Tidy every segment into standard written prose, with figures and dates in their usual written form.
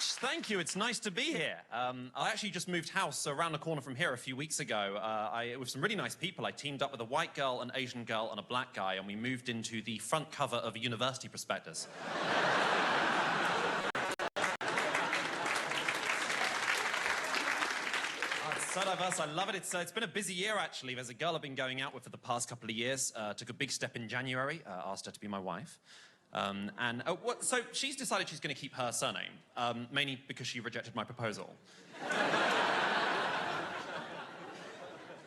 much. Thank you. It's nice to be here. I actually just moved house around the corner from here a few weeks ago. With some really nice people. I teamed up with a white girl, an Asian girl, and a black guy, and we moved into the front cover of a university prospectus. It's so diverse. I love it. It's been a busy year, actually. There's a girl I've been going out with for the past couple of years. Took a big step in January. Asked her to be my wife. So she's decided she's going to keep her surname, mainly because she rejected my proposal.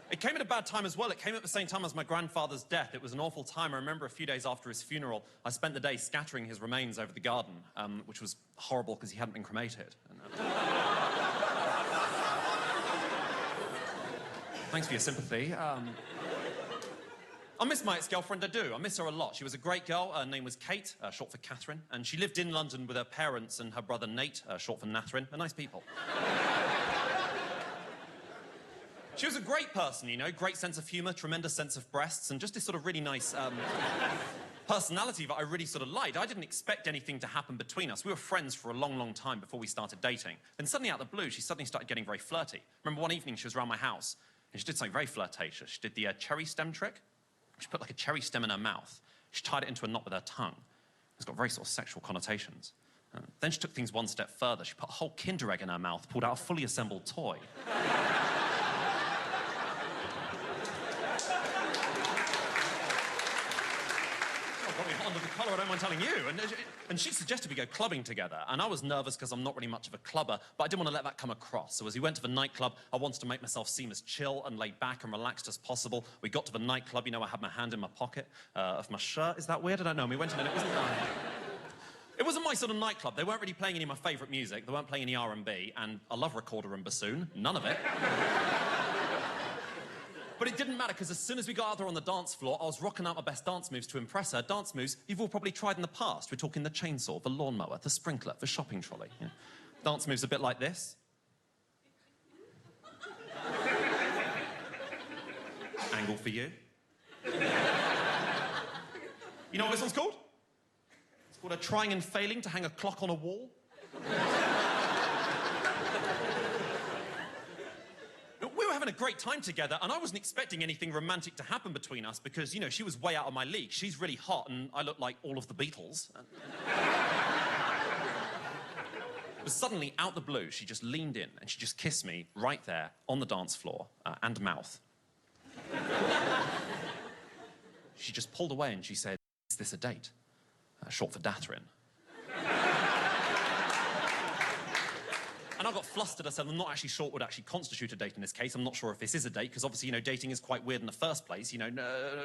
It came at a bad time as well. It came at the same time as my grandfather's death. It was an awful time. I remember a few days after his funeral, I spent the day scattering his remains over the garden, which was horrible because he hadn't been cremated. Thanks for your sympathy. I miss my ex-girlfriend, I do. I miss her a lot. She was a great girl. Her name was Kate, short for Catherine, and she lived in London with her parents and her brother Nate, short for Natharin. They're nice people. She was a great person, you know, great sense of humour, tremendous sense of breasts, and just this sort of really nice personality that I really sort of liked. I didn't expect anything to happen between us. We were friends for a long, long time before we started dating. Then suddenly, out of the blue, she suddenly started getting very flirty. Remember one evening she was around my house, and she did something very flirtatious. She did the cherry stem trick. She put like a cherry stem in her mouth. She tied it into a knot with her tongue. It's got very sort of sexual connotations. Then she took things one step further. She put a whole Kinder Egg in her mouth, pulled out a fully assembled toy. Got me hot under the collar, I don't mind telling you. And she suggested we go clubbing together. And I was nervous because I'm not really much of a clubber, but I didn't want to let that come across. So as we went to the nightclub, I wanted to make myself seem as chill and laid back and relaxed as possible. We got to the nightclub, you know, I had my hand in my pocket of my shirt. Is that weird? I don't know. And we went in and it wasn't my sort of nightclub. They weren't really playing any of my favourite music. They weren't playing any R&B. And I love recorder and bassoon. None of it. But it didn't matter, because as soon as we got out there on the dance floor, I was rocking out my best dance moves to impress her. Dance moves you've all probably tried in the past. We're talking the chainsaw, the lawnmower, the sprinkler, the shopping trolley. Yeah. Dance moves a bit like this. Angle for you. You know what this one's called? It's called a trying and failing to hang a clock on a wall. We were having a great time together, and I wasn't expecting anything romantic to happen between us because, you know, she was way out of my league. She's really hot, and I look like all of the Beatles. But suddenly, out the blue, she just leaned in, and she just kissed me right there on the dance floor, and mouth. She just pulled away, and she said, "Is this a date?" Short for Datharin. And I got flustered. I said, I'm not actually sure what would actually constitute a date in this case. I'm not sure if this is a date, because obviously, you know, dating is quite weird in the first place, you know,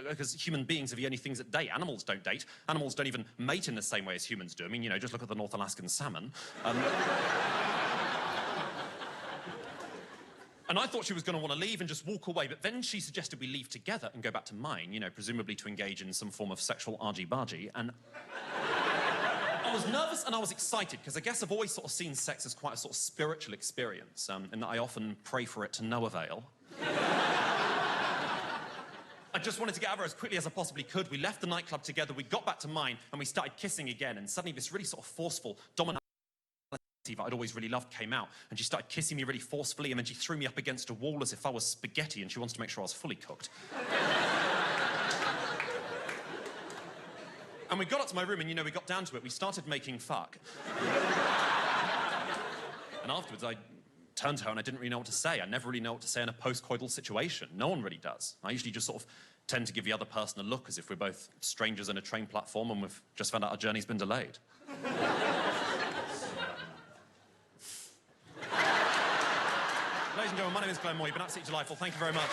because human beings are the only things that date. Animals don't date. Animals don't even mate in the same way as humans do. I mean, you know, just look at the North Alaskan salmon. And I thought she was going to want to leave and just walk away, but then she suggested we leave together and go back to mine, you know, presumably to engage in some form of sexual argy-bargy, and I was nervous and I was excited, because I guess I've always sort of seen sex as quite a sort of spiritual experience, in that I often pray for it to no avail. I just wanted to get out of her as quickly as I possibly could. We left the nightclub together, we got back to mine, and we started kissing again, and suddenly this really sort of forceful, dominant that I'd always really loved came out, and she started kissing me really forcefully, and then she threw me up against a wall as if I was spaghetti, and she wanted to make sure I was fully cooked. And we got up to my room, and, you know, we got down to it. We started making fuck. And afterwards, I turned to her, and I didn't really know what to say. I never really know what to say in a post-coital situation. No one really does. I usually just sort of tend to give the other person a look as if we're both strangers on a train platform and we've just found out our journey's been delayed. Ladies and gentlemen, my name is Glenn Moore. You've been absolutely delightful. Thank you very much.